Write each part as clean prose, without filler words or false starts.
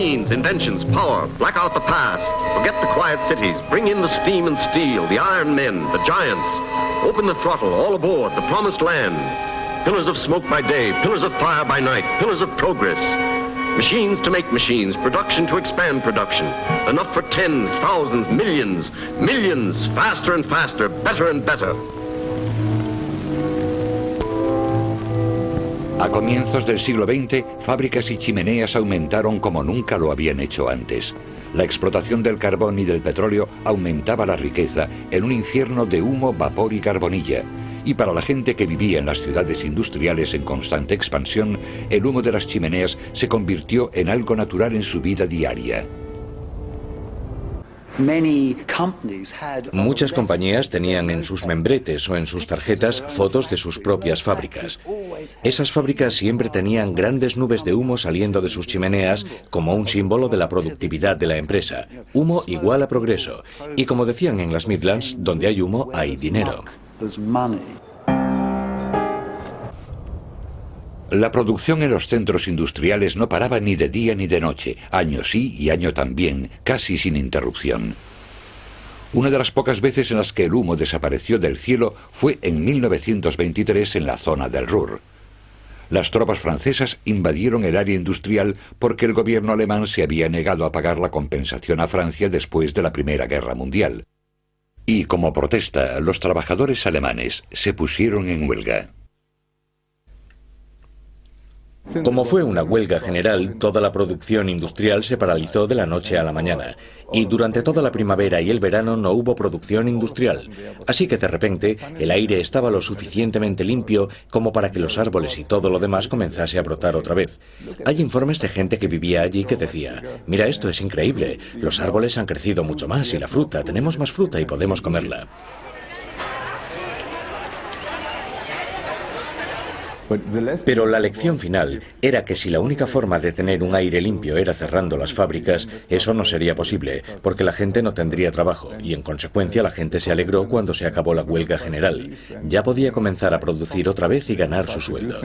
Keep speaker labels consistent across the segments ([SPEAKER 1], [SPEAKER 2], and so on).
[SPEAKER 1] Machines, inventions, power, black out the past. Forget the quiet cities. Bring in the steam and steel, the iron men, the giants. Open the throttle, all aboard, the promised land. Pillars of smoke by day, pillars of fire by night, pillars of progress. Machines to make machines, production to expand production. Enough for tens, thousands, millions, millions, faster and faster, better and better.
[SPEAKER 2] A comienzos del siglo XX, fábricas y chimeneas aumentaron como nunca lo habían hecho antes. La explotación del carbón y del petróleo aumentaba la riqueza en un infierno de humo, vapor y carbonilla. Y para la gente que vivía en las ciudades industriales en constante expansión, el humo de las chimeneas se convirtió en algo natural en su vida diaria.
[SPEAKER 3] Muchas compañías tenían en sus membretes o en sus tarjetas fotos de sus propias fábricas. Esas fábricas siempre tenían grandes nubes de humo saliendo de sus chimeneas como un símbolo de la productividad de la empresa. Humo igual a progreso. Y como decían en las Midlands, donde hay humo hay dinero.
[SPEAKER 2] La producción en los centros industriales no paraba ni de día ni de noche, año sí y año también, casi sin interrupción. Una de las pocas veces en las que el humo desapareció del cielo fue en 1923 en la zona del Ruhr. Las tropas francesas invadieron el área industrial porque el gobierno alemán se había negado a pagar la compensación a Francia después de la Primera Guerra Mundial. Y como protesta, los trabajadores alemanes se pusieron en huelga.
[SPEAKER 3] Como fue una huelga general, toda la producción industrial se paralizó de la noche a la mañana. Y durante toda la primavera y el verano no hubo producción industrial. Así que de repente el aire estaba lo suficientemente limpio como para que los árboles y todo lo demás comenzase a brotar otra vez. Hay informes de gente que vivía allí que decía: mira, esto es increíble, los árboles han crecido mucho más y la fruta, tenemos más fruta y podemos comerla. Pero la lección final era que si la única forma de tener un aire limpio era cerrando las fábricas, eso no sería posible, porque la gente no tendría trabajo, y en consecuencia la gente se alegró cuando se acabó la huelga general. Ya podía comenzar a producir otra vez y ganar su sueldo.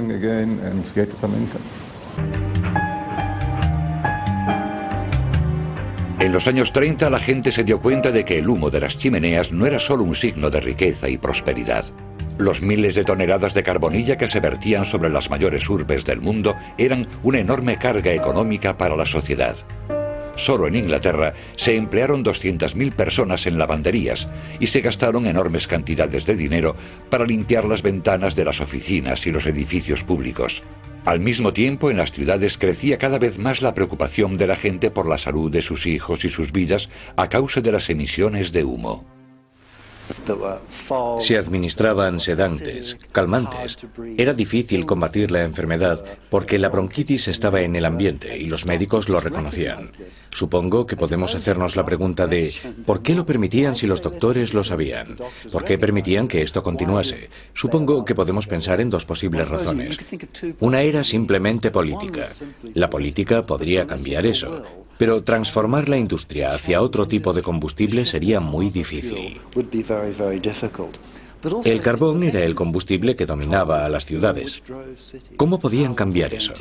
[SPEAKER 2] En los años 30 la gente se dio cuenta de que el humo de las chimeneas no era solo un signo de riqueza y prosperidad. Los miles de toneladas de carbonilla que se vertían sobre las mayores urbes del mundo eran una enorme carga económica para la sociedad. Solo en Inglaterra se emplearon 200.000 personas en lavanderías y se gastaron enormes cantidades de dinero para limpiar las ventanas de las oficinas y los edificios públicos. Al mismo tiempo, en las ciudades crecía cada vez más la preocupación de la gente por la salud de sus hijos y sus vidas a causa de las emisiones de humo.
[SPEAKER 3] Se administraban sedantes, calmantes. Era difícil combatir la enfermedad porque la bronquitis estaba en el ambiente y los médicos lo reconocían. Supongo que podemos hacernos la pregunta de ¿por qué lo permitían si los doctores lo sabían? ¿Por qué permitían que esto continuase? Supongo que podemos pensar en dos posibles razones. Una era simplemente política. La política podría cambiar eso. Pero transformar la industria hacia otro tipo de combustible sería muy difícil. El carbón era el combustible que dominaba a las ciudades. ¿Cómo podían cambiar eso?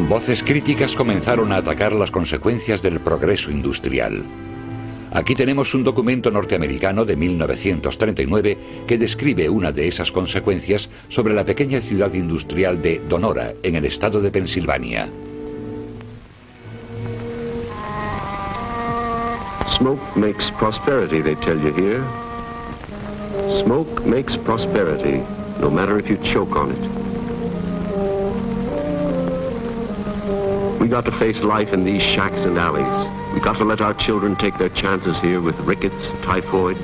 [SPEAKER 2] Voces críticas comenzaron a atacar las consecuencias del progreso industrial. Aquí tenemos un documento norteamericano de 1939 que describe una de esas consecuencias sobre la pequeña ciudad industrial de Donora, en el estado de Pensilvania.
[SPEAKER 1] Smoke makes prosperity, they tell you here. Smoke makes prosperity, no matter if you choke on it. We got to face life in these shacks and alleys. We got to let our children take their chances here with rickets, typhoid,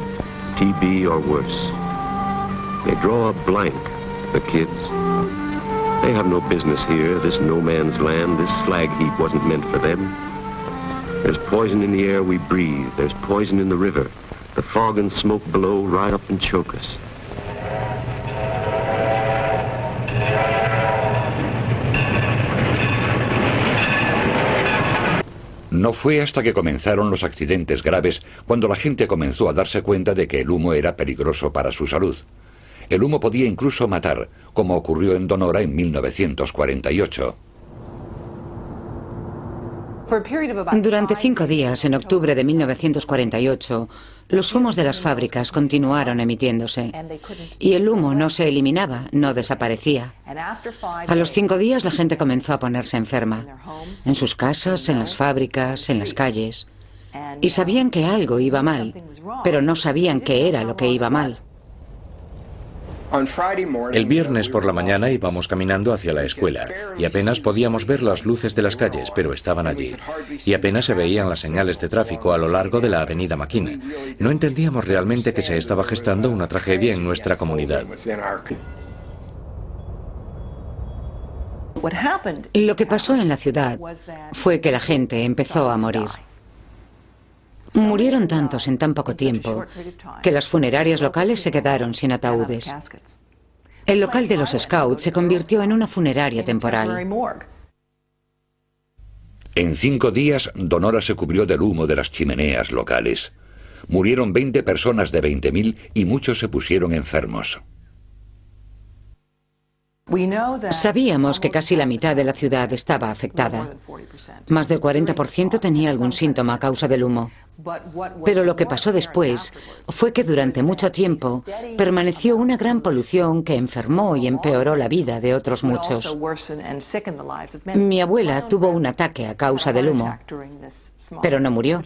[SPEAKER 1] TB, or worse. They draw a blank, the kids. They have no business here, this no man's land, this slag heap wasn't meant for them. There's poison in the air we breathe, there's poison in the river. The fog and smoke below ride up and choke us.
[SPEAKER 2] No fue hasta que comenzaron los accidentes graves cuando la gente comenzó a darse cuenta de que el humo era peligroso para su salud. El humo podía incluso matar, como ocurrió en Donora en 1948.
[SPEAKER 4] Durante 5 días, en octubre de 1948, los humos de las fábricas continuaron emitiéndose. Y el humo no se eliminaba, no desaparecía. A los 5 días la gente comenzó a ponerse enferma. En sus casas, en las fábricas, en las calles. Y sabían que algo iba mal, pero no sabían qué era lo que iba mal.
[SPEAKER 3] El viernes por la mañana íbamos caminando hacia la escuela y apenas podíamos ver las luces de las calles, pero estaban allí. Y apenas se veían las señales de tráfico a lo largo de la avenida McKinney. No entendíamos realmente que se estaba gestando una tragedia en nuestra comunidad.
[SPEAKER 4] Lo que pasó en la ciudad fue que la gente empezó a morir. Murieron tantos en tan poco tiempo que las funerarias locales se quedaron sin ataúdes. El local de los Scouts se convirtió en una funeraria temporal.
[SPEAKER 2] En 5 días, Donora se cubrió del humo de las chimeneas locales. Murieron 20 personas de 20.000 y muchos se pusieron enfermos.
[SPEAKER 4] Sabíamos que casi la mitad de la ciudad estaba afectada. Más del 40% tenía algún síntoma a causa del humo. Pero lo que pasó después fue que durante mucho tiempo permaneció una gran polución que enfermó y empeoró la vida de otros muchos. Mi abuela tuvo un ataque a causa del humo, pero no murió.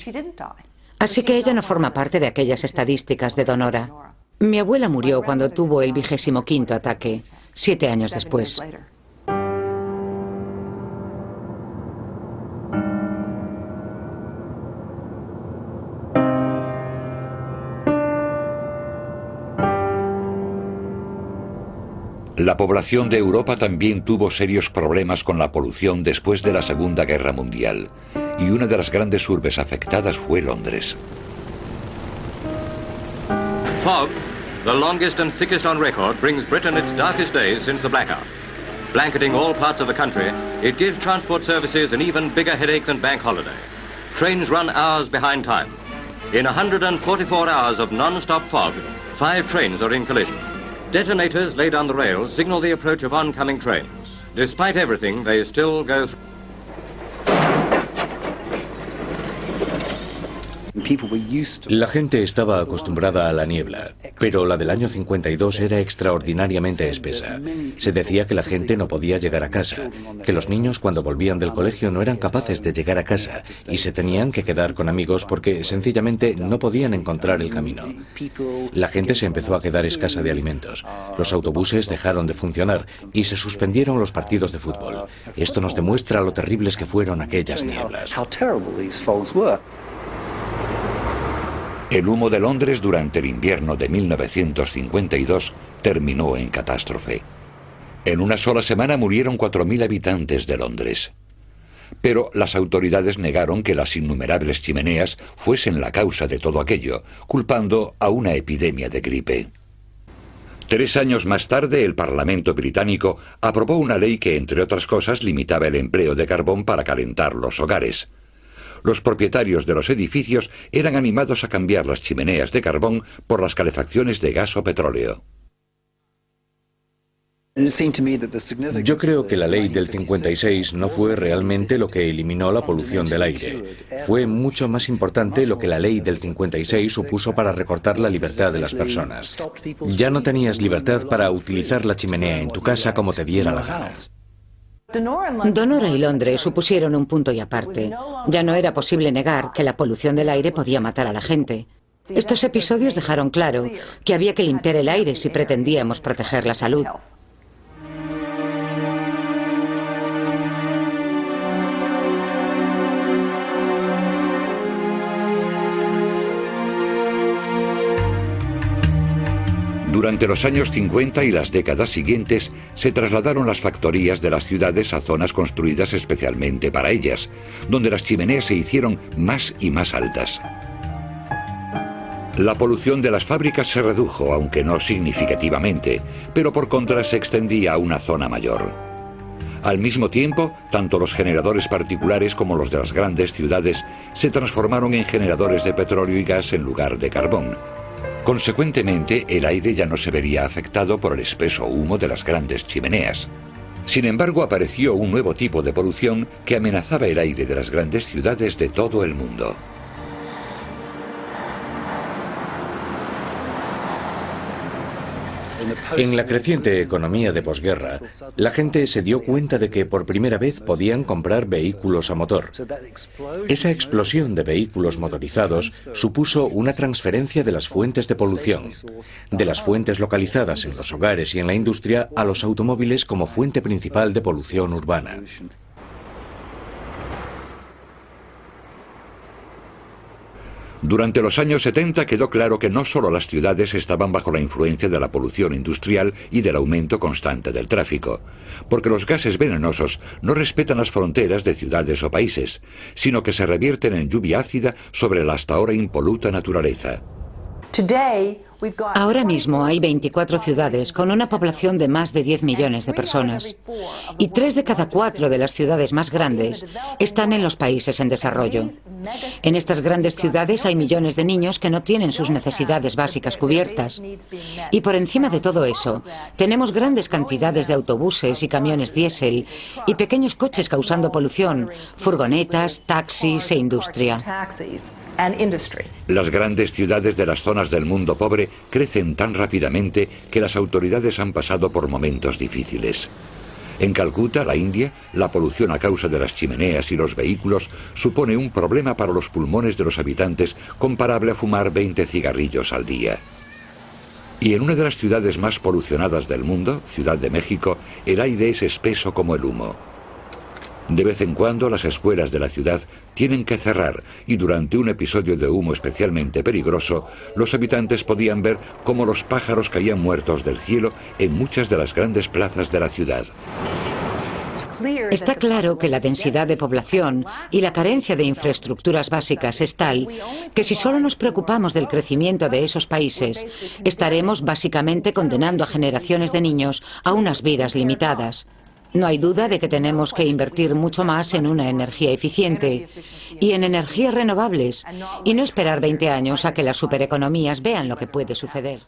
[SPEAKER 4] Así que ella no forma parte de aquellas estadísticas de Donora. Mi abuela murió cuando tuvo el 25º ataque, 7 años después.
[SPEAKER 2] La población de Europa también tuvo serios problemas con la polución después de la Segunda Guerra Mundial, y una de las grandes urbes afectadas fue Londres.
[SPEAKER 5] Fog, the longest and thickest on record, brings Britain its darkest days since the blackout. Blanketing all parts of the country, it gives transport services an even bigger headache than bank holiday. Trains run hours behind time. In 144 hours of non-stop fog, 5 trains are in collision. Detonators laid on the rails signal the approach of oncoming trains. Despite everything, they still go through.
[SPEAKER 3] La gente estaba acostumbrada a la niebla, pero la del año 52 era extraordinariamente espesa. Se decía que la gente no podía llegar a casa, que los niños cuando volvían del colegio no eran capaces de llegar a casa y se tenían que quedar con amigos porque sencillamente no podían encontrar el camino. La gente se empezó a quedar escasa de alimentos. Los autobuses dejaron de funcionar y se suspendieron los partidos de fútbol. Esto nos demuestra lo terribles que fueron aquellas nieblas.
[SPEAKER 2] El humo de Londres durante el invierno de 1952 terminó en catástrofe. En una sola semana murieron 4.000 habitantes de Londres. Pero las autoridades negaron que las innumerables chimeneas fuesen la causa de todo aquello, culpando a una epidemia de gripe. 3 años más tarde, el Parlamento británico aprobó una ley que, entre otras cosas, limitaba el empleo de carbón para calentar los hogares. Los propietarios de los edificios eran animados a cambiar las chimeneas de carbón por las calefacciones de gas o petróleo.
[SPEAKER 3] Yo creo que la ley del 56 no fue realmente lo que eliminó la polución del aire. Fue mucho más importante lo que la ley del 56 supuso para recortar la libertad de las personas. Ya no tenías libertad para utilizar la chimenea en tu casa como te diera la gana.
[SPEAKER 4] Donora y Londres supusieron un punto y aparte. Ya no era posible negar que la polución del aire podía matar a la gente. Estos episodios dejaron claro que había que limpiar el aire si pretendíamos proteger la salud.
[SPEAKER 2] Durante los años 50 y las décadas siguientes, se trasladaron las factorías de las ciudades a zonas construidas especialmente para ellas, donde las chimeneas se hicieron más y más altas. La polución de las fábricas se redujo, aunque no significativamente, pero por contra se extendía a una zona mayor. Al mismo tiempo, tanto los generadores particulares como los de las grandes ciudades se transformaron en generadores de petróleo y gas en lugar de carbón. Consecuentemente, el aire ya no se vería afectado por el espeso humo de las grandes chimeneas. Sin embargo, apareció un nuevo tipo de polución que amenazaba el aire de las grandes ciudades de todo el mundo.
[SPEAKER 3] En la creciente economía de posguerra, la gente se dio cuenta de que por primera vez podían comprar vehículos a motor. Esa explosión de vehículos motorizados supuso una transferencia de las fuentes de polución, de las fuentes localizadas en los hogares y en la industria a los automóviles como fuente principal de polución urbana.
[SPEAKER 2] Durante los años 70 quedó claro que no solo las ciudades estaban bajo la influencia de la polución industrial y del aumento constante del tráfico, porque los gases venenosos no respetan las fronteras de ciudades o países, sino que se revierten en lluvia ácida sobre la hasta ahora impoluta naturaleza.
[SPEAKER 4] Ahora mismo hay 24 ciudades con una población de más de 10 millones de personas. Y 3 de cada 4 de las ciudades más grandes están en los países en desarrollo. En estas grandes ciudades hay millones de niños que no tienen sus necesidades básicas cubiertas. Y por encima de todo eso, tenemos grandes cantidades de autobuses y camiones diésel y pequeños coches causando polución, furgonetas, taxis e industria.
[SPEAKER 2] Las grandes ciudades de las zonas del mundo pobre crecen tan rápidamente que las autoridades han pasado por momentos difíciles. En Calcuta, la India, la polución a causa de las chimeneas y los vehículos supone un problema para los pulmones de los habitantes comparable a fumar 20 cigarrillos al día. Y en una de las ciudades más polucionadas del mundo, Ciudad de México, el aire es espeso como el humo. De vez en cuando las escuelas de la ciudad tienen que cerrar y durante un episodio de humo especialmente peligroso, los habitantes podían ver cómo los pájaros caían muertos del cielo en muchas de las grandes plazas de la ciudad.
[SPEAKER 4] Está claro que la densidad de población y la carencia de infraestructuras básicas es tal que si solo nos preocupamos del crecimiento de esos países, estaremos básicamente condenando a generaciones de niños a unas vidas limitadas. No hay duda de que tenemos que invertir mucho más en una energía eficiente y en energías renovables y no esperar 20 años a que las supereconomías vean lo que puede suceder.